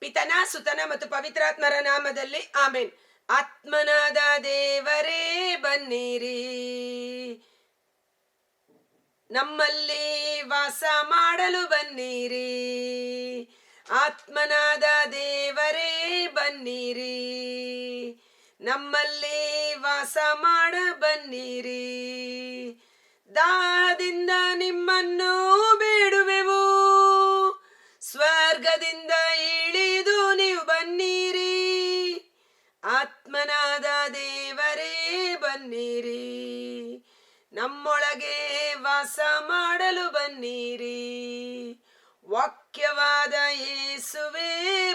ಪಿತನ ಸುತನ ಮತ್ತು ಪವಿತ್ರಾತ್ಮರ ನಾಮದಲ್ಲಿ ಆಮೇನ್. ಆತ್ಮನಾದ ದೇವರೇ ಬನ್ನಿರಿ, ನಮ್ಮಲ್ಲಿ ವಾಸ ಮಾಡಲು ಬನ್ನಿರಿ. ಆತ್ಮನಾದ ದೇವರೇ ಬನ್ನಿರಿ, ನಮ್ಮಲ್ಲಿ ವಾಸ ಮಾಡ ಬನ್ನಿರಿ. ದಾಹದಿಂದ ನಿಮ್ಮನ್ನು ಬೇಡುವೆವು, ಸ್ವರ್ಗದಿಂದ ಇಳಿದು ನೀವು ಬನ್ನಿರಿ. ಆತ್ಮನಾದ ದೇವರೇ ಬನ್ನಿರಿ, ನಮ್ಮೊಳಗೆ ವಾಸ ಮಾಡಲು ಬನ್ನಿರಿ. ವಾಕ್ಯವಾದ ಯೇಸುವೇ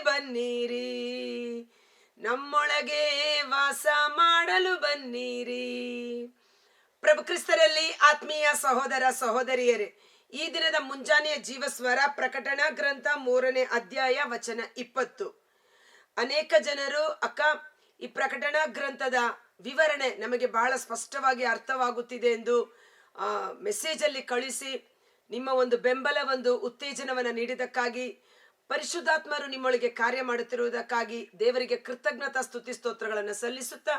ಬನ್ನಿರಿ, ನಮ್ಮೊಳಗೆ ವಾಸ ಮಾಡಲು ಬನ್ನಿರಿ. ಪ್ರಭು ಕ್ರಿಸ್ತರಲ್ಲಿ ಆತ್ಮೀಯ ಸಹೋದರ ಸಹೋದರಿಯರೇ, ಈ ದಿನದ ಮುಂಜಾನೆಯ ಜೀವಸ್ವರ ಪ್ರಕಟಣಾ ಗ್ರಂಥ 3ನೇ ಅಧ್ಯಾಯ ವಚನ 20. ಅನೇಕ ಜನರು ಅಕ್ಕ ಈ ಪ್ರಕಟಣಾ ಗ್ರಂಥದ ವಿವರಣೆ ನಮಗೆ ಬಹಳ ಸ್ಪಷ್ಟವಾಗಿ ಅರ್ಥವಾಗುತ್ತಿದೆ ಎಂದು ಮೆಸೇಜ್ ಅಲ್ಲಿ ಕಳಿಸಿ ನಿಮ್ಮ ಒಂದು ಬೆಂಬಲ, ಒಂದು ಉತ್ತೇಜನವನ್ನು ನೀಡಿದಕ್ಕಾಗಿ, ಪರಿಶುದ್ಧಾತ್ಮರು ನಿಮ್ಮೊಳಗೆ ಕಾರ್ಯ ಮಾಡುತ್ತಿರುವುದಕ್ಕಾಗಿ ದೇವರಿಗೆ ಕೃತಜ್ಞತಾ ಸ್ತುತಿ ಸ್ತೋತ್ರಗಳನ್ನು ಸಲ್ಲಿಸುತ್ತಾ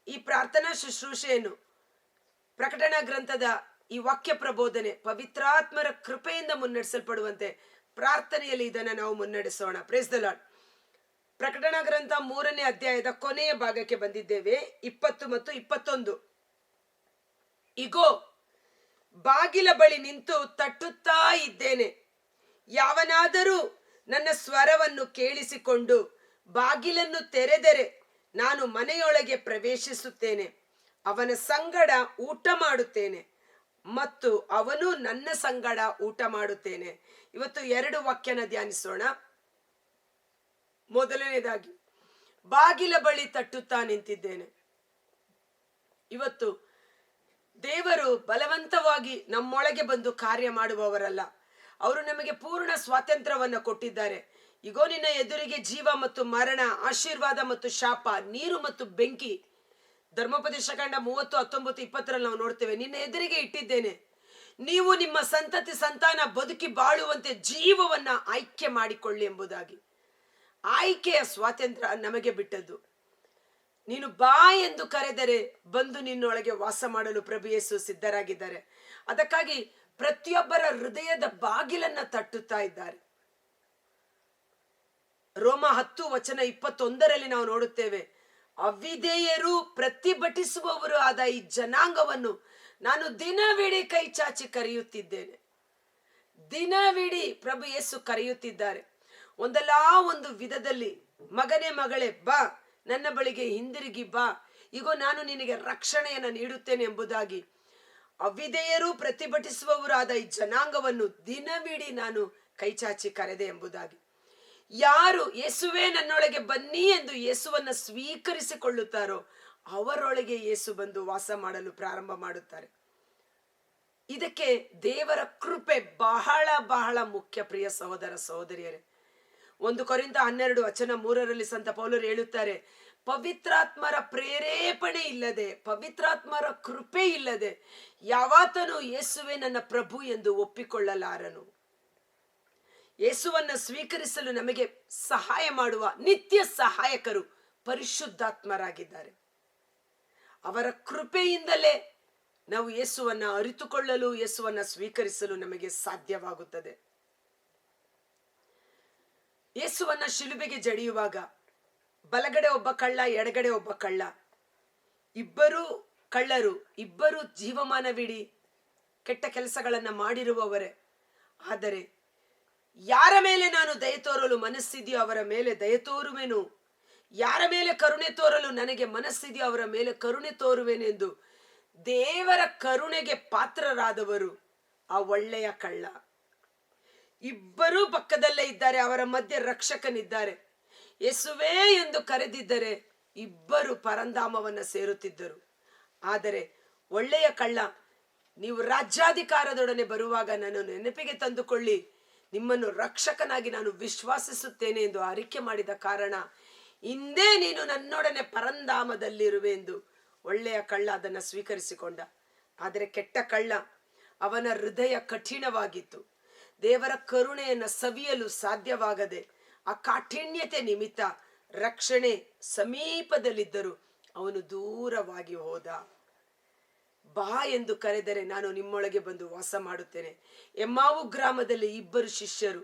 ಈ ಪ್ರಾರ್ಥನಾ ಶುಶ್ರೂಷೆಯನ್ನು, ಪ್ರಕಟಣಾ ಗ್ರಂಥದ ಈ ವಾಕ್ಯ ಪ್ರಬೋಧನೆ ಪವಿತ್ರಾತ್ಮರ ಕೃಪೆಯಿಂದ ಮುನ್ನಡೆಸಲ್ಪಡುವಂತೆ ಪ್ರಾರ್ಥನೆಯಲ್ಲಿ ಇದನ್ನು ನಾವು ಮುನ್ನಡೆಸೋಣ. Praise the Lord. ಪ್ರಕಟಣಾ ಗ್ರಂಥ 3ನೇ ಅಧ್ಯಾಯದ ಕೊನೆಯ ಭಾಗಕ್ಕೆ ಬಂದಿದ್ದೇವೆ. 20 ಮತ್ತು 21. ಇಗೋ, ಬಾಗಿಲ ಬಳಿ ನಿಂತು ತಟ್ಟುತ್ತಾ ಇದ್ದೇನೆ. ಯಾವನಾದರೂ ನನ್ನ ಸ್ವರವನ್ನು ಕೇಳಿಸಿಕೊಂಡು ಬಾಗಿಲನ್ನು ತೆರೆದರೆ ನಾನು ಮನೆಯೊಳಗೆ ಪ್ರವೇಶಿಸುತ್ತೇನೆ, ಅವನ ಸಂಗಡ ಊಟ ಮಾಡುತ್ತೇನೆ ಮತ್ತು ಅವನು ನನ್ನ ಸಂಗಡ ಊಟ ಮಾಡುತ್ತೇನೆ. ಇವತ್ತು 2 ವಾಕ್ಯನ ಧ್ಯಾನಿಸೋಣ. ಮೊದಲನೇದಾಗಿ, ಬಾಗಿಲ ಬಳಿ ತಟ್ಟುತ್ತಾ ನಿಂತಿದ್ದೇನೆ. ಇವತ್ತು ದೇವರು ಬಲವಂತವಾಗಿ ನಮ್ಮೊಳಗೆ ಬಂದು ಕಾರ್ಯ ಮಾಡುವವರಲ್ಲ. ಅವರು ನಮಗೆ ಪೂರ್ಣ ಸ್ವಾತಂತ್ರ್ಯವನ್ನು ಕೊಟ್ಟಿದ್ದಾರೆ. ಇಗೋ, ನಿನ್ನ ಎದುರಿಗೆ ಜೀವ ಮತ್ತು ಮರಣ, ಆಶೀರ್ವಾದ ಮತ್ತು ಶಾಪ, ನೀರು ಮತ್ತು ಬೆಂಕಿ. ಧರ್ಮೋಪದೇಶ ಕಾಂಡ 30:19-20 ನಾವು ನೋಡ್ತೇವೆ. ನಿನ್ನ ಎದುರಿಗೆ ಇಟ್ಟಿದ್ದೇನೆ, ನೀವು ನಿಮ್ಮ ಸಂತತಿ ಸಂತಾನ ಬದುಕಿ ಬಾಳುವಂತೆ ಜೀವವನ್ನ ಆಯ್ಕೆ ಮಾಡಿಕೊಳ್ಳಿ ಎಂಬುದಾಗಿ. ಆಯ್ಕೆಯ ಸ್ವಾತಂತ್ರ್ಯ ನಮಗೆ ಬಿಟ್ಟದ್ದು. ನೀನು ಬಾ ಎಂದು ಕರೆದರೆ ಬಂದು ನಿನ್ನೊಳಗೆ ವಾಸ ಮಾಡಲು ಪ್ರಭು ಯೇಸು ಸಿದ್ಧರಾಗಿದ್ದಾರೆ. ಅದಕ್ಕಾಗಿ ಪ್ರತಿಯೊಬ್ಬರ ಹೃದಯದ ಬಾಗಿಲನ್ನ ತಟ್ಟುತ್ತಾ ಇದ್ದಾರೆ. ರೋಮ 10:21 ನಾವು ನೋಡುತ್ತೇವೆ, ಅವಿಧೇಯರು ಪ್ರತಿಭಟಿಸುವವರು ಆದ ಈ ಜನಾಂಗವನ್ನು ನಾನು ದಿನವಿಡೀ ಕೈ ಚಾಚಿ ಕರೆಯುತ್ತಿದ್ದೇನೆ. ದಿನವಿಡೀ ಪ್ರಭು ಯೇಸು ಕರೆಯುತ್ತಿದ್ದಾರೆ. ಒಂದಲ್ಲ ಒಂದು ವಿಧದಲ್ಲಿ, ಮಗನೇ ಮಗಳೇ ಬಾ, ನನ್ನ ಬಳಿಗೆ ಹಿಂದಿರುಗಿ ಬಾ, ಈಗ ನಾನು ನಿನಗೆ ರಕ್ಷಣೆಯನ್ನು ನೀಡುತ್ತೇನೆ ಎಂಬುದಾಗಿ. ಅವಿಧೇಯರು ಪ್ರತಿಭಟಿಸುವವರಾದ ಈ ಜನಾಂಗವನ್ನು ದಿನವಿಡೀ ನಾನು ಕೈಚಾಚಿ ಕರೆದೆ ಎಂಬುದಾಗಿ. ಯಾರು ಯೇಸುವೇ ನನ್ನೊಳಗೆ ಬನ್ನಿ ಎಂದು ಯೇಸುವನ್ನ ಸ್ವೀಕರಿಸಿಕೊಳ್ಳುತ್ತಾರೋ ಅವರೊಳಗೆ ಯೇಸು ಬಂದು ವಾಸ ಮಾಡಲು ಪ್ರಾರಂಭ ಮಾಡುತ್ತಾರೆ. ಇದಕ್ಕೆ ದೇವರ ಕೃಪೆ ಬಹಳ ಬಹಳ ಮುಖ್ಯ. ಪ್ರಿಯ ಸಹೋದರ ಸಹೋದರಿಯರೇ, 1 ಕೊರಿಂಥ 12:3 ಸಂತ ಪೌಲರು ಹೇಳುತ್ತಾರೆ, ಪವಿತ್ರಾತ್ಮರ ಪ್ರೇರೇಪಣೆ ಇಲ್ಲದೆ, ಪವಿತ್ರಾತ್ಮರ ಕೃಪೆ ಇಲ್ಲದೆ ಯಾವಾತನು ಯೇಸುವೆ ನನ್ನ ಪ್ರಭು ಎಂದು ಒಪ್ಪಿಕೊಳ್ಳಲಾರನು. ಯೇಸುವನ್ನ ಸ್ವೀಕರಿಸಲು ನಮಗೆ ಸಹಾಯ ಮಾಡುವ ನಿತ್ಯ ಸಹಾಯಕರು ಪರಿಶುದ್ಧಾತ್ಮರಾಗಿದ್ದಾರೆ. ಅವರ ಕೃಪೆಯಿಂದಲೇ ನಾವು ಯೇಸುವನ್ನ ಅರಿತುಕೊಳ್ಳಲು, ಯೇಸುವನ್ನ ಸ್ವೀಕರಿಸಲು ನಮಗೆ ಸಾಧ್ಯವಾಗುತ್ತದೆ. ಯೇಸುವನ್ನ ಶಿಲುಬೆಗೆ ಜಡಿಯುವಾಗ ಬಲಗಡೆ ಒಬ್ಬ ಕಳ್ಳ, ಎಡಗಡೆ ಒಬ್ಬ ಕಳ್ಳ, ಇಬ್ಬರು ಕಳ್ಳರು, ಇಬ್ಬರು ಜೀವಮಾನವಿಡೀ ಕೆಟ್ಟ ಕೆಲಸಗಳನ್ನ ಮಾಡಿರುವವರೇ. ಆದರೆ ಯಾರ ಮೇಲೆ ನಾನು ದಯೆ ತೋರಲು ಮನಸ್ಸಿದೆಯೋ ಅವರ ಮೇಲೆ ದಯೆ ತೋರುವೆನು, ಯಾರ ಮೇಲೆ ಕರುಣೆ ತೋರಲು ನನಗೆ ಮನಸ್ಸಿದೆಯೋ ಅವರ ಮೇಲೆ ಕರುಣೆ ತೋರುವೆನೆಂದು ದೇವರ ಕರುಣೆಗೆ ಪಾತ್ರರಾದವರು ಆ ಒಳ್ಳೆಯ ಕಳ್ಳ. ಇಬ್ಬರೂ ಪಕ್ಕದಲ್ಲೇ ಇದ್ದಾರೆ, ಅವರ ಮಧ್ಯೆ ರಕ್ಷಕನಿದ್ದಾರೆ. ಯೇಸುವೇ ಎಂದು ಕರೆದಿದ್ದರೆ ಇಬ್ಬರು ಪರಂಧಾಮವನ್ನ ಸೇರುತ್ತಿದ್ದರು. ಆದರೆ ಒಳ್ಳೆಯ ಕಳ್ಳ, ನೀವು ರಾಜ್ಯಾಧಿಕಾರದೊಡನೆ ಬರುವಾಗ ನಾನು ನೆನಪಿಗೆ ತಂದುಕೊಳ್ಳಿ, ನಿಮ್ಮನ್ನು ರಕ್ಷಕನಾಗಿ ನಾನು ವಿಶ್ವಾಸಿಸುತ್ತೇನೆ ಎಂದು ಅರಿಕೆ ಮಾಡಿದ ಕಾರಣ ಹಿಂದೆ ನೀನು ನನ್ನೊಡನೆ ಪರಂಧಾಮದಲ್ಲಿರುವೆ ಎಂದು ಒಳ್ಳೆಯ ಕಳ್ಳ ಅದನ್ನು ಸ್ವೀಕರಿಸಿಕೊಂಡ. ಆದರೆ ಕೆಟ್ಟ ಕಳ್ಳ, ಅವನ ಹೃದಯ ಕಠಿಣವಾಗಿತ್ತು. ದೇವರ ಕರುಣೆಯನ್ನು ಸವಿಯಲು ಸಾಧ್ಯವಾಗದೆ ಆ ಕಾಠಿಣ್ಯತೆ ನಿಮಿತ್ತ ರಕ್ಷಣೆ ಸಮೀಪದಲ್ಲಿದ್ದರೂ ಅವನು ದೂರವಾಗಿ ಹೋದ. ಬಾ ಎಂದು ಕರೆದರೆ ನಾನು ನಿಮ್ಮೊಳಗೆ ಬಂದು ವಾಸ ಮಾಡುತ್ತೇನೆ. ಎಮ್ಮಾವು ಗ್ರಾಮದಲ್ಲಿ ಇಬ್ಬರು ಶಿಷ್ಯರು,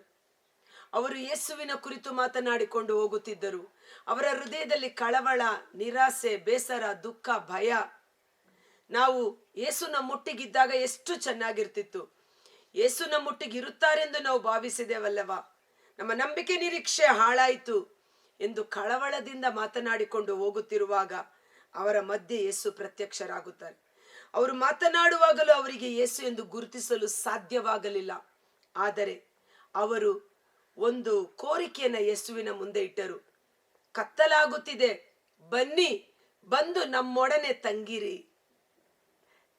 ಅವರು ಯೇಸುವಿನ ಕುರಿತು ಮಾತನಾಡಿಕೊಂಡು ಹೋಗುತ್ತಿದ್ದರು. ಅವರ ಹೃದಯದಲ್ಲಿ ಕಳವಳ, ನಿರಾಸೆ, ಬೇಸರ, ದುಃಖ, ಭಯ. ನಾವು ಯೇಸು ನಮ್ಮೊಟ್ಟಿಗಿದ್ದಾಗ ಎಷ್ಟು ಚೆನ್ನಾಗಿರ್ತಿತ್ತು, ಯೇಸು ನಮ್ಮೊಟ್ಟಿಗಿರುತ್ತಾರೆಂದು ನಾವು ಭಾವಿಸಿದೆವಲ್ಲವಾ, ನಮ್ಮ ನಂಬಿಕೆ ನಿರೀಕ್ಷೆ ಹಾಳಾಯಿತು ಎಂದು ಕಳವಳದಿಂದ ಮಾತನಾಡಿಕೊಂಡು ಹೋಗುತ್ತಿರುವಾಗ ಅವರ ಮಧ್ಯೆ ಯೇಸು ಪ್ರತ್ಯಕ್ಷರಾಗುತ್ತಾರೆ. ಅವರು ಮಾತನಾಡುವಾಗಲೂ ಅವರಿಗೆ ಯೇಸು ಎಂದು ಗುರುತಿಸಲು ಸಾಧ್ಯವಾಗಲಿಲ್ಲ. ಆದರೆ ಅವರು ಒಂದು ಕೋರಿಕೆಯನ್ನ ಯೇಸುವಿನ ಮುಂದೆ ಇಟ್ಟರು. ಕತ್ತಲಾಗುತ್ತಿದೆ, ಬನ್ನಿ, ಬಂದು ನಮ್ಮೊಡನೆ ತಂಗಿರಿ.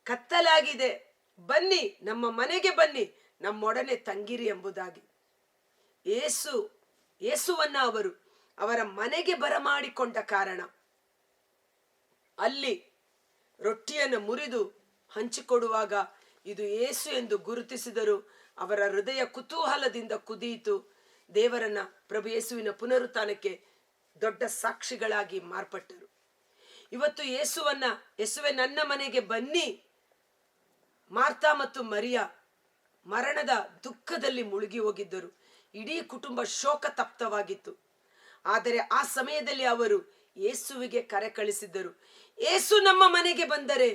ಕತ್ತಲಾಗಿದೆ, ಬನ್ನಿ, ನಮ್ಮ ಮನೆಗೆ ಬನ್ನಿ, ನಮ್ಮೊಡನೆ ತಂಗಿರಿ ಎಂಬುದಾಗಿ. ಯೇಸುವನ್ನ ಅವರು ಅವರ ಮನೆಗೆ ಬರಮಾಡಿಕೊಂಡ ಕಾರಣ ಅಲ್ಲಿ ರೊಟ್ಟಿಯನ್ನು ಮುರಿದು ಹಂಚಿಕೊಡುವಾಗ ಇದು ಯೇಸು ಎಂದು ಗುರುತಿಸಿದರು. ಅವರ ಹೃದಯ ಕುತೂಹಲದಿಂದ ಕುದಿಯಿತು. ದೇವರನ್ನ, ಪ್ರಭು ಯೇಸುವಿನ ಪುನರುತ್ಥಾನಕ್ಕೆ ದೊಡ್ಡ ಸಾಕ್ಷಿಗಳಾಗಿ ಮಾರ್ಪಟ್ಟರು. ಇವತ್ತು ಯೇಸುವೆ ನನ್ನ ಮನೆಗೆ ಬನ್ನಿ. ಮಾರ್ತಾ ಮತ್ತು ಮರಿಯ ಮರಣದ ದುಃಖದಲ್ಲಿ ಮುಳುಗಿ ಹೋಗಿದ್ದರು. ಇಡೀ ಕುಟುಂಬ ಶೋಕ ತಪ್ತವಾಗಿತ್ತು. ಆದರೆ ಆ ಸಮಯದಲ್ಲಿ ಅವರು ಯೇಸುವಿಗೆ ಕರೆ ಕಳಿಸಿದ್ದರು. ಯೇಸು ನಮ್ಮ ಮನೆಗೆ ಬಂದರೆ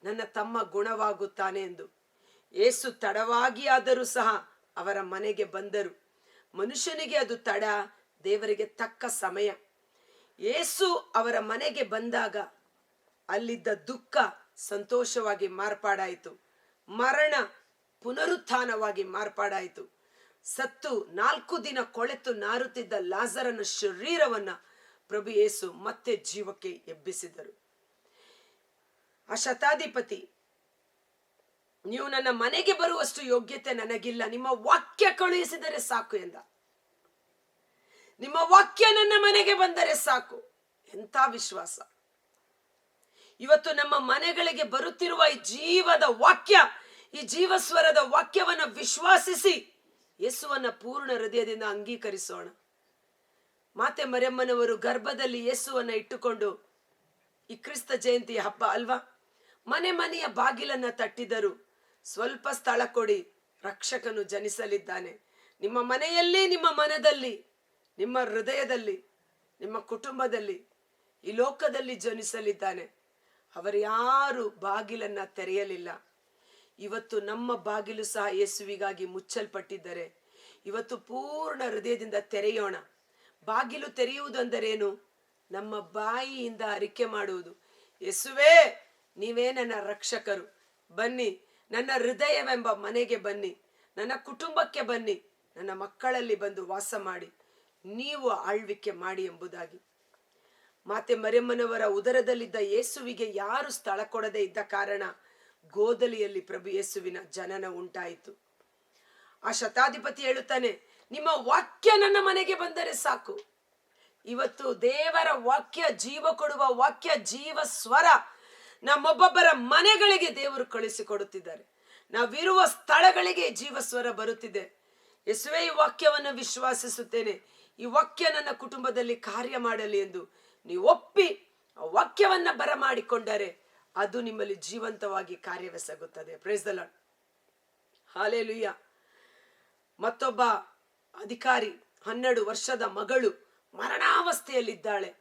ನನ್ನ ತಮ್ಮ ಗುಣವಾಗುತ್ತಾನೆ ಎಂದು. ಯೇಸು ತಡವಾಗಿ ಆದರೂ ಸಹ ಅವರ ಮನೆಗೆ ಬಂದರು. ಮನುಷ್ಯನಿಗೆ ಅದು ತಡ, ದೇವರಿಗೆ ತಕ್ಕ ಸಮಯ. ಯೇಸು ಅವರ ಮನೆಗೆ ಬಂದಾಗ ಅಲ್ಲಿದ್ದ ದುಃಖ ಸಂತೋಷವಾಗಿ ಮಾರ್ಪಾಡಾಯಿತು. ಮರಣ ಪುನರುತ್ಥಾನವಾಗಿ ಮಾರ್ಪಾಡಾಯಿತು. ಸತ್ತು 4 ದಿನ ಕೊಳೆತು ನಾರುತ್ತಿದ್ದ ಲಾಜರನ ಶರೀರವನ್ನ ಪ್ರಭು ಯೇಸು ಮತ್ತೆ ಜೀವಕ್ಕೆ ಎಬ್ಬಿಸಿದರು. ಆ ಶತಾಧಿಪತಿ, ನೀವು ನನ್ನ ಮನೆಗೆ ಬರುವಷ್ಟು ಯೋಗ್ಯತೆ ನನಗಿಲ್ಲ, ನಿಮ್ಮ ವಾಕ್ಯ ಕಳುಹಿಸಿದರೆ ಸಾಕು ಎಂದ. ನಿಮ್ಮ ವಾಕ್ಯ ನನ್ನ ಮನೆಗೆ ಬಂದರೆ ಸಾಕು. ಎಂಥ ವಿಶ್ವಾಸ! ಇವತ್ತು ನಮ್ಮ ಮನೆಗಳಿಗೆ ಬರುತ್ತಿರುವ ಈ ಜೀವದ ವಾಕ್ಯ, ಈ ಜೀವಸ್ವರದ ವಾಕ್ಯವನ್ನ ವಿಶ್ವಾಸಿಸಿ ಯೇಸುವನ್ನ ಪೂರ್ಣ ಹೃದಯದಿಂದ ಅಂಗೀಕರಿಸೋಣ. ಮಾತೆ ಮರಿಯಮ್ಮನವರು ಗರ್ಭದಲ್ಲಿ ಯೇಸುವನ್ನ ಇಟ್ಟುಕೊಂಡು, ಈ ಕ್ರಿಸ್ತ ಜಯಂತಿ ಹಬ್ಬ ಅಲ್ವಾ, ಮನೆ ಮನೆಯ ಬಾಗಿಲನ್ನ ತಟ್ಟಿದರು. ಸ್ವಲ್ಪ ಸ್ಥಳ ಕೊಡಿ, ರಕ್ಷಕನು ಜನಿಸಲಿದ್ದಾನೆ. ನಿಮ್ಮ ಮನೆಯಲ್ಲಿ, ನಿಮ್ಮ ಮನದಲ್ಲಿ, ನಿಮ್ಮ ಹೃದಯದಲ್ಲಿ, ನಿಮ್ಮ ಕುಟುಂಬದಲ್ಲಿ, ಈ ಲೋಕದಲ್ಲಿ ಜನಿಸಲಿದ್ದಾನೆ. ಅವರು ಯಾರು ಬಾಗಿಲನ್ನ ತೆರೆಯಲಿಲ್ಲ. ಇವತ್ತು ನಮ್ಮ ಬಾಗಿಲು ಸಹ ಯೇಸುವಿಗಾಗಿ ಮುಚ್ಚಲ್ಪಟ್ಟಿದ್ದರೆ ಇವತ್ತು ಪೂರ್ಣ ಹೃದಯದಿಂದ ತೆರೆಯೋಣ. ಬಾಗಿಲು ತೆರೆಯುವುದೆಂದರೇನು? ನಮ್ಮ ಬಾಯಿಯಿಂದ ಅರಿಕೆ ಮಾಡುವುದು. ಯೇಸುವೇ, ನೀವೇ ನನ್ನ ರಕ್ಷಕರು, ಬನ್ನಿ, ನನ್ನ ಹೃದಯವೆಂಬ ಮನೆಗೆ ಬನ್ನಿ, ನನ್ನ ಕುಟುಂಬಕ್ಕೆ ಬನ್ನಿ, ನನ್ನ ಮಕ್ಕಳಲ್ಲಿ ಬಂದು ವಾಸ ಮಾಡಿ, ನೀವು ಆಳ್ವಿಕೆ ಮಾಡಿ ಎಂಬುದಾಗಿ. ಮಾತೆ ಮರಿಯಮ್ಮನವರ ಉದರದಲ್ಲಿದ್ದ ಯೇಸುವಿಗೆ ಯಾರು ಸ್ಥಳ ಕೊಡದೆ ಇದ್ದ ಕಾರಣ ಗೋದಲಿಯಲ್ಲಿ ಪ್ರಭು ಯೇಸುವಿನ ಜನನ ಉಂಟಾಯಿತು. ಆ ಶತಾಧಿಪತಿ ಹೇಳುತ್ತಾನೆ, ನಿಮ್ಮ ವಾಕ್ಯ ನನ್ನ ಮನೆಗೆ ಬಂದರೆ ಸಾಕು. ಇವತ್ತು ದೇವರ ವಾಕ್ಯ, ಜೀವ ಕೊಡುವ ವಾಕ್ಯ, ಜೀವ ಸ್ವರ ನಮ್ಮೊಬ್ಬೊಬ್ಬರ ಮನೆಗಳಿಗೆ ದೇವರು ಕಳಿಸಿಕೊಡುತ್ತಿದ್ದಾರೆ. ನಾವಿರುವ ಸ್ಥಳಗಳಿಗೆ ಜೀವ ಸ್ವರ ಬರುತ್ತಿದೆ. ಯೇಸುವೇ, ಈ ವಾಕ್ಯವನ್ನು ವಿಶ್ವಾಸಿಸುತ್ತೇನೆ, ಈ ವಾಕ್ಯ ನನ್ನ ಕುಟುಂಬದಲ್ಲಿ ಕಾರ್ಯ ಮಾಡಲಿ ಎಂದು ನೀವು ಒಪ್ಪಿ ಆ ವಾಕ್ಯವನ್ನ ಬರಮಾಡಿಕೊಂಡರೆ ಅದು ನಿಮ್ಮಲ್ಲಿ ಜೀವಂತವಾಗಿ ಕಾರ್ಯವೆಸಗುತ್ತದೆ. Praise the Lord, hallelujah. ಮತ್ತೊಬ್ಬ ಅಧಿಕಾರಿ, 12 ವರ್ಷದ ಮಗಳು ಮರಣಾವಸ್ಥೆಯಲ್ಲಿದ್ದಾಳೆ,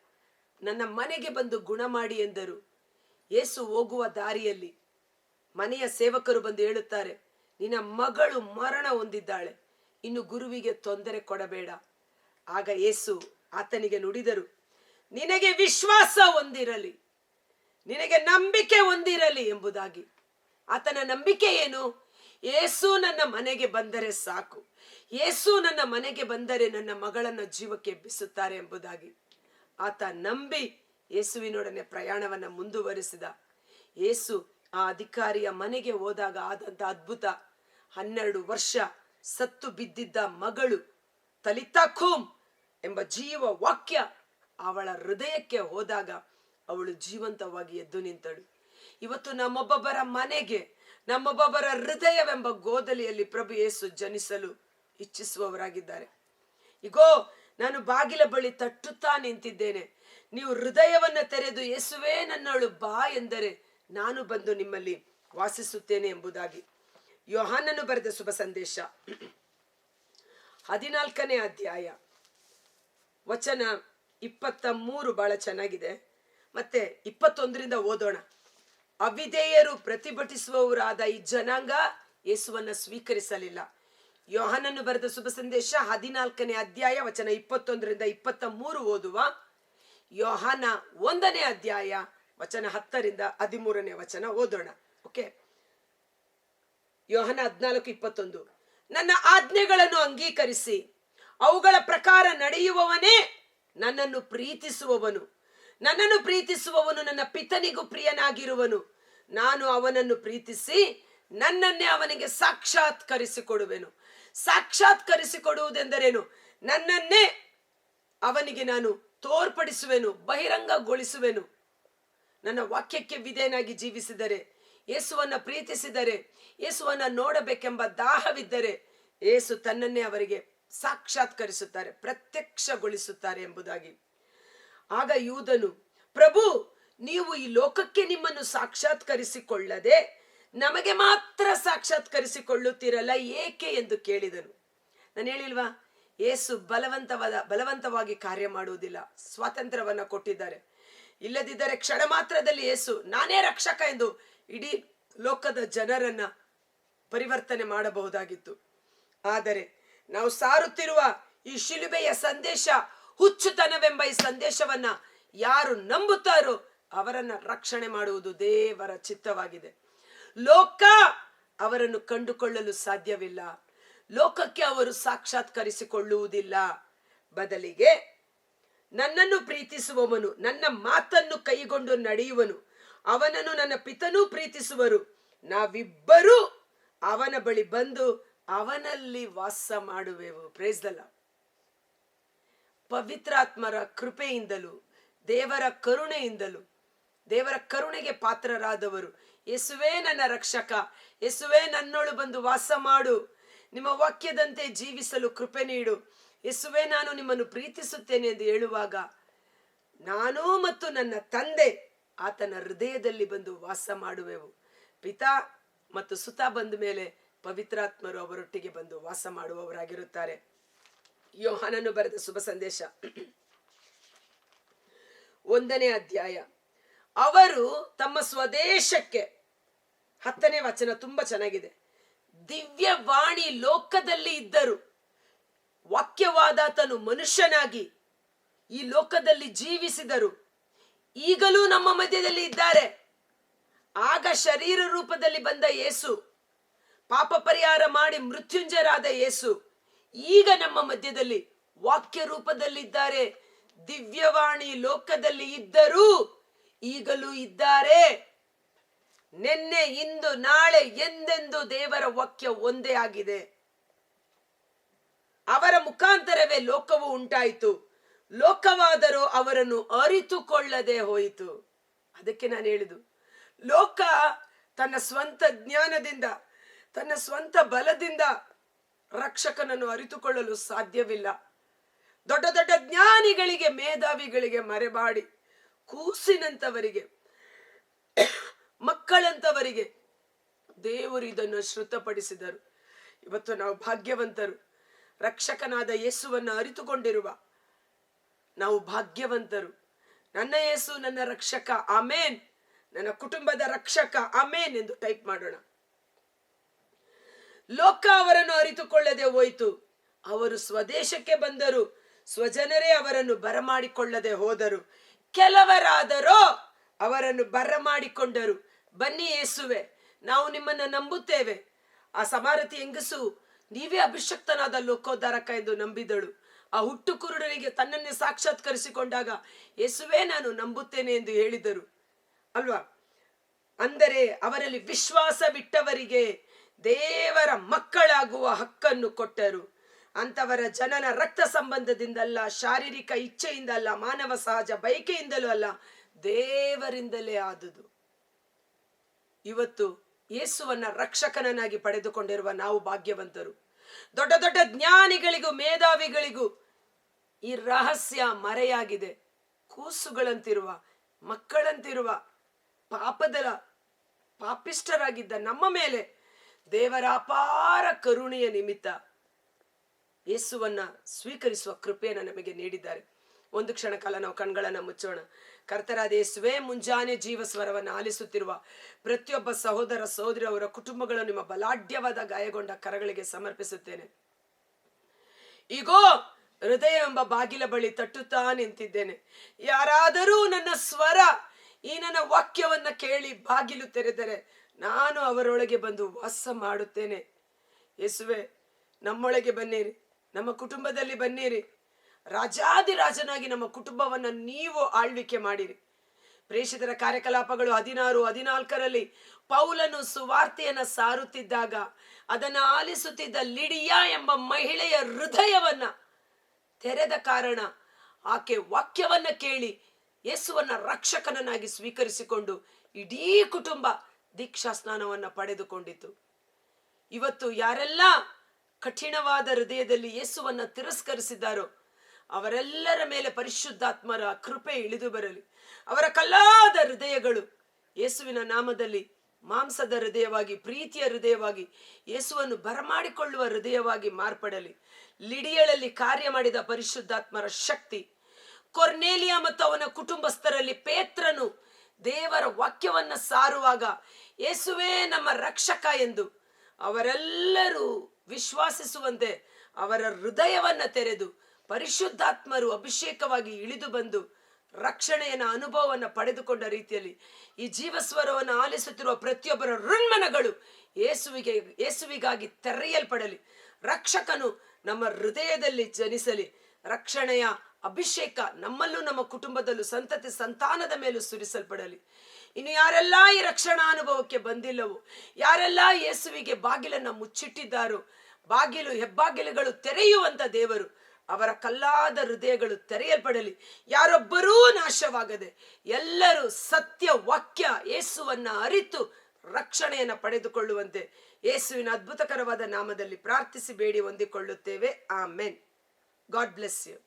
ನನ್ನ ಮನೆಗೆ ಬಂದು ಗುಣ ಮಾಡಿ ಎಂದರು. ಯೇಸು ಹೋಗುವ ದಾರಿಯಲ್ಲಿ ಮನೆಯ ಸೇವಕರು ಬಂದು ಹೇಳುತ್ತಾರೆ, ನಿನ್ನ ಮಗಳು ಮರಣ ಹೊಂದಿದ್ದಾಳೆ, ಇನ್ನು ಗುರುವಿಗೆ ತೊಂದರೆ ಕೊಡಬೇಡ. ಆಗ ಯೇಸು ಆತನಿಗೆ ನುಡಿದರು, ನಿನಗೆ ವಿಶ್ವಾಸ ಹೊಂದಿರಲಿ, ನಿನಗೆ ನಂಬಿಕೆ ಹೊಂದಿರಲಿ ಎಂಬುದಾಗಿ. ಆತನ ನಂಬಿಕೆ ಏನು? ಯೇಸು ನನ್ನ ಮನೆಗೆ ಬಂದರೆ ಸಾಕು, ಯೇಸು ನನ್ನ ಮನೆಗೆ ಬಂದರೆ ನನ್ನ ಮಗಳನ್ನ ಜೀವಕ್ಕೆ ಎಬ್ಬಿಸುತ್ತಾರೆ ಎಂಬುದಾಗಿ. ಆತ ನಂಬಿ ಯೇಸುವಿನೊಡನೆ ಪ್ರಯಾಣವನ್ನ ಮುಂದುವರಿಸಿದ. ಯೇಸು ಆ ಅಧಿಕಾರಿಯ ಮನೆಗೆ ಹೋದಾಗ ಆದಂತ ಅದ್ಭುತ, 12 ವರ್ಷ ಸತ್ತು ಬಿದ್ದಿದ್ದ ಮಗಳು ತಲಿತಾಖೂಮ್ ಎಂಬ ಜೀವ ವಾಕ್ಯ ಅವಳ ಹೃದಯಕ್ಕೆ ಹೋದಾಗ ಅವಳು ಜೀವಂತವಾಗಿ ಎದ್ದು ನಿಂತಳು. ಇವತ್ತು ನಮ್ಮೊಬ್ಬೊಬ್ಬರ ಮನೆಗೆ, ನಮ್ಮೊಬ್ಬೊಬ್ಬರ ಹೃದಯವೆಂಬ ಗೋದಲಿಯಲ್ಲಿ ಪ್ರಭು ಯೇಸು ಜನಿಸಲು ಇಚ್ಛಿಸುವವರಾಗಿದ್ದಾರೆ. ಇಗೋ, ನಾನು ಬಾಗಿಲ ಬಳಿ ತಟ್ಟುತ್ತಾ ನಿಂತಿದ್ದೇನೆ. ನೀವು ಹೃದಯವನ್ನು ತೆರೆದು ಯೇಸುವೇ ನನ್ನವಳು ಬಾ ಎಂದರೆ ನಾನು ಬಂದು ನಿಮ್ಮಲ್ಲಿ ವಾಸಿಸುತ್ತೇನೆ ಎಂಬುದಾಗಿ. ಯೋಹಾನನು ಬರೆದ ಶುಭ ಸಂದೇಶ 14ನೇ ಅಧ್ಯಾಯ ವಚನ 23 ಬಹಳ ಚೆನ್ನಾಗಿದೆ. ಮತ್ತೆ 21ರಿಂದ ಓದೋಣ. ಅವಿಧೇಯರು ಪ್ರತಿಭಟಿಸುವವರಾದ ಈ ಜನಾಂಗ ಯೇಸುವನ್ನ ಸ್ವೀಕರಿಸಲಿಲ್ಲ. ಯೋಹಾನನು ಬರೆದ ಶುಭ ಸಂದೇಶ 14ನೇ ಅಧ್ಯಾಯ ವಚನ 21ರಿಂದ 23 ಓದುವ. ಯೋಹಾನ 1ನೇ ಅಧ್ಯಾಯ ವಚನ 10ರಿಂದ 13ನೇ ವಚನ ಓದೋಣ. ಓಕೆ. ಯೋಹಾನ 14:21. ನನ್ನ ಆಜ್ಞೆಗಳನ್ನು ಅಂಗೀಕರಿಸಿ ಅವುಗಳ ಪ್ರಕಾರ ನಡೆಯುವವನೇ ನನ್ನನ್ನು ಪ್ರೀತಿಸುವವನು. ನನ್ನನ್ನು ಪ್ರೀತಿಸುವವನು ನನ್ನ ಪಿತನಿಗೂ ಪ್ರಿಯನಾಗಿರುವನು. ನಾನು ಅವನನ್ನು ಪ್ರೀತಿಸಿ ನನ್ನನ್ನೇ ಅವನಿಗೆ ಸಾಕ್ಷಾತ್ಕರಿಸಿಕೊಡುವೆನು. ಸಾಕ್ಷಾತ್ಕರಿಸಿಕೊಡುವುದೆಂದರೇನು? ನನ್ನನ್ನೇ ಅವನಿಗೆ ನಾನು ತೋರ್ಪಡಿಸುವೆನು, ಬಹಿರಂಗಗೊಳಿಸುವೆನು. ನನ್ನ ವಾಕ್ಯಕ್ಕೆ ವಿಧೇಯನಾಗಿ ಜೀವಿಸಿದರೆ, ಯೇಸುವನ್ನ ಪ್ರೀತಿಸಿದರೆ, ಯೇಸುವನ್ನ ನೋಡಬೇಕೆಂಬ ದಾಹವಿದ್ದರೆ ಯೇಸು ತನ್ನನ್ನೇ ಅವರಿಗೆ ಸಾಕ್ಷಾತ್ಕರಿಸುತ್ತಾರೆ, ಪ್ರತ್ಯಕ್ಷಗೊಳಿಸುತ್ತಾರೆ ಎಂಬುದಾಗಿ. ಆಗ ಯೂದನು, ಪ್ರಭು, ನೀವು ಈ ಲೋಕಕ್ಕೆ ನಿಮ್ಮನ್ನು ಸಾಕ್ಷಾತ್ಕರಿಸಿಕೊಳ್ಳದೆ ನಮಗೆ ಮಾತ್ರ ಸಾಕ್ಷಾತ್ಕರಿಸಿಕೊಳ್ಳುತ್ತೀರಲ್ಲ, ಏಕೆ ಎಂದು ಕೇಳಿದನು. ನಾನು ಹೇಳಿಲ್ವಾ, ಯೇಸು ಬಲವಂತವಾಗಿ ಕಾರ್ಯ ಮಾಡುವುದಿಲ್ಲ, ಸ್ವಾತಂತ್ರ್ಯವನ್ನ ಕೊಟ್ಟಿದ್ದಾರೆ. ಇಲ್ಲದಿದ್ದರೆ ಕ್ಷಣ ಮಾತ್ರದಲ್ಲಿ ಯೇಸು ನಾನೇ ರಕ್ಷಕ ಎಂದು ಇಡೀ ಲೋಕದ ಜನರನ್ನ ಪರಿವರ್ತನೆ ಮಾಡಬಹುದಾಗಿತ್ತು. ಆದರೆ ನಾವು ಸಾರುತ್ತಿರುವ ಈ ಶಿಲುಬೆಯ ಸಂದೇಶ ಹುಚ್ಚುತನವೆಂಬ ಈ ಸಂದೇಶವನ್ನ ಯಾರು ನಂಬುತ್ತಾರೋ ಅವರನ್ನ ರಕ್ಷಣೆ ಮಾಡುವುದು ದೇವರ ಚಿತ್ತವಾಗಿದೆ. ಲೋಕ ಅವರನ್ನು ಕಂಡುಕೊಳ್ಳಲು ಸಾಧ್ಯವಿಲ್ಲ. ಲೋಕಕ್ಕೆ ಅವರು ಸಾಕ್ಷಾತ್ಕರಿಸಿಕೊಳ್ಳುವುದಿಲ್ಲ. ಬದಲಿಗೆ ನನ್ನನ್ನು ಪ್ರೀತಿಸುವವನು ನನ್ನ ಮಾತನ್ನು ಕೈಗೊಂಡು ನಡೆಯುವನು, ಅವನನ್ನು ನನ್ನ ಪಿತನೂ ಪ್ರೀತಿಸುವರು. ನಾವಿಬ್ಬರೂ ಅವನ ಬಳಿ ಬಂದು ಅವನಲ್ಲಿ ವಾಸ ಮಾಡುವೆವು. Praise the Lord. ಪವಿತ್ರಾತ್ಮರ ಕೃಪೆಯಿಂದಲೂ ದೇವರ ಕರುಣೆಯಿಂದಲೂ, ದೇವರ ಕರುಣೆಗೆ ಪಾತ್ರರಾದವರು, ಯೇಸುವೇ ನನ್ನ ರಕ್ಷಕ, ಯೇಸುವೇ ನನ್ನೊಳು ಬಂದು ವಾಸ ಮಾಡು, ನಿಮ್ಮ ವಾಕ್ಯದಂತೆ ಜೀವಿಸಲು ಕೃಪೆ ನೀಡು, ಯೇಸುವೇ ನಾನು ನಿಮ್ಮನ್ನು ಪ್ರೀತಿಸುತ್ತೇನೆ ಎಂದು ಹೇಳುವಾಗ ನಾನು ಮತ್ತು ನನ್ನ ತಂದೆ ಆತನ ಹೃದಯದಲ್ಲಿ ಬಂದು ವಾಸ ಮಾಡುವೆವು. ಪಿತಾ ಮತ್ತು ಸುತ ಬಂದ ಮೇಲೆ ಪವಿತ್ರಾತ್ಮರು ಅವರೊಟ್ಟಿಗೆ ಬಂದು ವಾಸ ಮಾಡುವವರಾಗಿರುತ್ತಾರೆ. ಯೋಹಾನನು ಬರೆದ ಶುಭ ಸಂದೇಶ 1ನೇ ಅಧ್ಯಾಯ. ಅವರು ತಮ್ಮ ಸ್ವದೇಶಕ್ಕೆ, 10ನೇ ವಚನ ತುಂಬಾ ಚೆನ್ನಾಗಿದೆ. ದಿವ್ಯವಾಣಿ ಲೋಕದಲ್ಲಿ ಇದ್ದರು, ವಾಕ್ಯವಾದಾತನು ಮನುಷ್ಯನಾಗಿ ಈ ಲೋಕದಲ್ಲಿ ಜೀವಿಸಿದರು, ಈಗಲೂ ನಮ್ಮ ಮಧ್ಯದಲ್ಲಿ ಇದ್ದಾರೆ. ಆಗ ಶರೀರ ರೂಪದಲ್ಲಿ ಬಂದ ಯೇಸು, ಪಾಪ ಪರಿಹಾರ ಮಾಡಿ ಮೃತ್ಯುಂಜಯರಾದ ಯೇಸು ಈಗ ನಮ್ಮ ಮಧ್ಯದಲ್ಲಿ ವಾಕ್ಯ ರೂಪದಲ್ಲಿದ್ದಾರೆ. ದಿವ್ಯವಾಣಿ ಲೋಕದಲ್ಲಿ ಇದ್ದರೂ ಈಗಲೂ ಇದ್ದಾರೆ. ನಿನ್ನೆ, ಇಂದು, ನಾಳೆ, ಎಂದೆಂದು ದೇವರ ವಾಕ್ಯ ಒಂದೇ ಆಗಿದೆ. ಅವರ ಮುಖಾಂತರವೇ ಲೋಕವು ಉಂಟಾಯಿತು, ಲೋಕವಾದರೂ ಅವರನ್ನು ಅರಿತುಕೊಳ್ಳದೆ ಹೋಯಿತು. ಅದಕ್ಕೆ ನಾನು ಹೇಳಿದು, ಲೋಕ ತನ್ನ ಸ್ವಂತ ಜ್ಞಾನದಿಂದ, ತನ್ನ ಸ್ವಂತ ಬಲದಿಂದ ರಕ್ಷಕನನ್ನು ಅರಿತುಕೊಳ್ಳಲು ಸಾಧ್ಯವಿಲ್ಲ. ದೊಡ್ಡ ದೊಡ್ಡ ಜ್ಞಾನಿಗಳಿಗೆ, ಮೇಧಾವಿಗಳಿಗೆ ಮರೆಮಾಡಿ ಕೂಸಿನಂತವರಿಗೆ, ಮಕ್ಕಳಂತವರಿಗೆ ದೇವರು ಇದನ್ನು ಶ್ರುತಪಡಿಸಿದರು. ಇವತ್ತು ನಾವು ಭಾಗ್ಯವಂತರು. ರಕ್ಷಕನಾದ ಯೇಸುವನ್ನು ಅರಿತುಕೊಂಡಿರುವ ನಾವು ಭಾಗ್ಯವಂತರು. ನನ್ನ ಯೇಸು ನನ್ನ ರಕ್ಷಕ, ಆಮೇನ್. ನನ್ನ ಕುಟುಂಬದ ರಕ್ಷಕ, ಆಮೇನ್ ಎಂದು ಟೈಪ್ ಮಾಡೋಣ. ಲೋಕ ಅವರನ್ನು ಅರಿತುಕೊಳ್ಳದೆ ಹೋಯಿತು. ಅವರು ಸ್ವದೇಶಕ್ಕೆ ಬಂದರು, ಸ್ವಜನರೇ ಅವರನ್ನು ಬರಮಾಡಿಕೊಳ್ಳದೆ ಹೋದರು. ಕೆಲವರಾದರೋ ಅವರನ್ನು ಬರಮಾಡಿಕೊಂಡರು. ಬನ್ನಿ ಯೇಸುವೆ, ನಾವು ನಿಮ್ಮನ್ನು ನಂಬುತ್ತೇವೆ. ಆ ಸಮಾರತಿ ಹೆಂಗಸು, ನೀವೇ ಅಭಿಷಕ್ತನಾದ ಲೋಕೋದ್ಧಾರಕ ಎಂದು ನಂಬಿದಳು. ಆ ಹುಟ್ಟು ಕುರುಡರಿಗೆ ತನ್ನನ್ನೇ ಸಾಕ್ಷಾತ್ಕರಿಸಿಕೊಂಡಾಗ ಯೇಸುವೇ ನಾನು ನಂಬುತ್ತೇನೆ ಎಂದು ಹೇಳಿದರು ಅಲ್ವಾ. ಅಂದರೆ ಅವರಲ್ಲಿ ವಿಶ್ವಾಸವಿಟ್ಟವರಿಗೆ ದೇವರ ಮಕ್ಕಳಾಗುವ ಹಕ್ಕನ್ನು ಕೊಟ್ಟರು. ಅಂತವರ ಜನನ ರಕ್ತ ಸಂಬಂಧದಿಂದಲ್ಲ, ಶಾರೀರಿಕ ಇಚ್ಛೆಯಿಂದಲ್ಲ, ಮಾನವ ಸಹಜ ಬಯಕೆಯಿಂದಲೂ ಅಲ್ಲ, ದೇವರಿಂದಲೇ ಆದುದು. ಇವತ್ತು ಯೇಸುವನ್ನ ರಕ್ಷಕನನ್ನಾಗಿ ಪಡೆದುಕೊಂಡಿರುವ ನಾವು ಭಾಗ್ಯವಂತರು. ದೊಡ್ಡ ದೊಡ್ಡ ಜ್ಞಾನಿಗಳಿಗೂ ಮೇಧಾವಿಗಳಿಗೂ ಈ ರಹಸ್ಯ ಮರೆಯಾಗಿದೆ. ಕೂಸುಗಳಂತಿರುವ, ಮಕ್ಕಳಂತಿರುವ ಪಾಪಿಷ್ಟರಾಗಿದ್ದ ನಮ್ಮ ಮೇಲೆ ದೇವರ ಅಪಾರ ಕರುಣೆಯ ನಿಮಿತ್ತ ಯೇಸುವನ್ನ ಸ್ವೀಕರಿಸುವ ಕೃಪೆಯನ್ನು ನಮಗೆ ನೀಡಿದ್ದಾರೆ. ಒಂದು ಕ್ಷಣ ಕಾಲ ನಾವು ಕಣ್ಗಳನ್ನು ಮುಚ್ಚೋಣ. ಕರ್ತರಾದ ಯೇಸುವೇ, ಮುಂಜಾನೆ ಜೀವ ಸ್ವರವನ್ನು ಆಲಿಸುತ್ತಿರುವ ಪ್ರತಿಯೊಬ್ಬ ಸಹೋದರ ಸಹೋದರಿ ಅವರ ಕುಟುಂಬಗಳನ್ನು ನಿಮ್ಮ ಬಲಾಢ್ಯವಾದ ಗಾಯಗೊಂಡ ಕರಗಳಿಗೆ ಸಮರ್ಪಿಸುತ್ತೇನೆ. ಈಗೋ ಹೃದಯ ಎಂಬ ಬಾಗಿಲ ಬಳಿ ತಟ್ಟುತ್ತಾ ನಿಂತಿದ್ದೇನೆ. ಯಾರಾದರೂ ನನ್ನ ಸ್ವರ, ಈ ನನ್ನ ವಾಕ್ಯವನ್ನ ಕೇಳಿ ಬಾಗಿಲು ತೆರೆದರೆ ನಾನು ಅವರೊಳಗೆ ಬಂದು ವಾಸ ಮಾಡುತ್ತೇನೆ. ಯೇಸುವೆ, ನಮ್ಮೊಳಗೆ ಬನ್ನಿರಿ, ನಮ್ಮ ಕುಟುಂಬದಲ್ಲಿ ಬನ್ನಿರಿ. ರಾಜಾದಿರಾಜನಾಗಿ ನಮ್ಮ ಕುಟುಂಬವನ್ನ ನೀವು ಆಳ್ವಿಕೆ ಮಾಡಿರಿ. ಪ್ರೇಷಿತರ ಕಾರ್ಯಕಲಾಪಗಳು 16:14 ಪೌಲನು ಸುವಾರ್ತೆಯನ್ನ ಸಾರುತ್ತಿದ್ದಾಗ ಅದನ್ನು ಆಲಿಸುತ್ತಿದ್ದ ಲಿಡಿಯಾ ಎಂಬ ಮಹಿಳೆಯ ಹೃದಯವನ್ನ ತೆರೆದ ಕಾರಣ ಆಕೆ ವಾಕ್ಯವನ್ನ ಕೇಳಿ ಯೇಸುವನ್ನ ರಕ್ಷಕನನ್ನಾಗಿ ಸ್ವೀಕರಿಸಿಕೊಂಡು ಇಡೀ ಕುಟುಂಬ ದೀಕ್ಷಾ ಸ್ನಾನವನ್ನ ಪಡೆದುಕೊಂಡಿತು. ಇವತ್ತು ಯಾರೆಲ್ಲ ಕಠಿಣವಾದ ಹೃದಯದಲ್ಲಿ ಯೇಸುವನ್ನ ತಿರಸ್ಕರಿಸಿದ್ದಾರೋ ಅವರೆಲ್ಲರ ಮೇಲೆ ಪರಿಶುದ್ಧಾತ್ಮರ ಕೃಪೆ ಇಳಿದು ಬರಲಿ. ಅವರ ಕಲ್ಲಾದ ಹೃದಯಗಳು ಯೇಸುವಿನ ನಾಮದಲ್ಲಿ ಮಾಂಸದ ಹೃದಯವಾಗಿ, ಪ್ರೀತಿಯ ಹೃದಯವಾಗಿ, ಯೇಸುವನ್ನು ಬರಮಾಡಿಕೊಳ್ಳುವ ಹೃದಯವಾಗಿ ಮಾರ್ಪಡಲಿ. ಲಿಡಿಯಳಲ್ಲಿ ಕಾರ್ಯ ಮಾಡಿದ ಪರಿಶುದ್ಧಾತ್ಮರ ಶಕ್ತಿ ಕೊರ್ನೇಲಿಯ ಮತ್ತು ಅವನ ಕುಟುಂಬಸ್ಥರಲ್ಲಿ ಪೇತ್ರನು ದೇವರ ವಾಕ್ಯವನ್ನ ಸಾರುವಾಗ ಯೇಸುವೇ ನಮ್ಮ ರಕ್ಷಕ ಎಂದು ಅವರೆಲ್ಲರೂ ವಿಶ್ವಾಸಿಸುವಂತೆ ಅವರ ಹೃದಯವನ್ನ ತೆರೆದು ಪರಿಶುದ್ಧಾತ್ಮರು ಅಭಿಷೇಕವಾಗಿ ಇಳಿದು ಬಂದು ರಕ್ಷಣೆಯ ಅನುಭವವನ್ನು ಪಡೆದುಕೊಂಡ ರೀತಿಯಲ್ಲಿ ಈ ಜೀವಸ್ವರವನ್ನು ಆಲಿಸುತ್ತಿರುವ ಪ್ರತಿಯೊಬ್ಬರ ಋಣ್ಮನಗಳು ಯೇಸುವಿಗಾಗಿ ತೆರೆಯಲ್ಪಡಲಿ. ರಕ್ಷಕನು ನಮ್ಮ ಹೃದಯದಲ್ಲಿ ಜನಿಸಲಿ. ರಕ್ಷಣೆಯ ಅಭಿಷೇಕ ನಮ್ಮಲ್ಲೂ ನಮ್ಮ ಕುಟುಂಬದಲ್ಲೂ ಸಂತತಿ ಸಂತಾನದ ಮೇಲೂ ಸುರಿಸಲ್ಪಡಲಿ. ಇನ್ನು ಯಾರೆಲ್ಲ ಈ ರಕ್ಷಣಾ ಅನುಭವಕ್ಕೆ ಬಂದಿಲ್ಲವೋ, ಯಾರೆಲ್ಲ ಯೇಸುವಿಗೆ ಬಾಗಿಲನ್ನ ಮುಚ್ಚಿಟ್ಟಿದ್ದಾರೋ, ಹೆಬ್ಬಾಗಿಲುಗಳು ತೆರೆಯುವಂತ ದೇವರು ಅವರ ಕಲ್ಲಾದ ಹೃದಯಗಳು ತೆರೆಯಲ್ಪಡಲಿ. ಯಾರೊಬ್ಬರೂ ನಾಶವಾಗದೆ ಎಲ್ಲರೂ ಸತ್ಯ ವಾಕ್ಯ ಯೇಸುವನ್ನ ಅರಿತು ರಕ್ಷಣೆಯನ್ನ ಪಡೆದುಕೊಳ್ಳುವಂತೆ ಯೇಸುವಿನ ಅದ್ಭುತಕರವಾದ ನಾಮದಲ್ಲಿ ಪ್ರಾರ್ಥಿಸಿ ಬೇಡಿ ಹೊಂದಿಕೊಳ್ಳುತ್ತೇವೆ. ಆಮೆನ್. God bless you.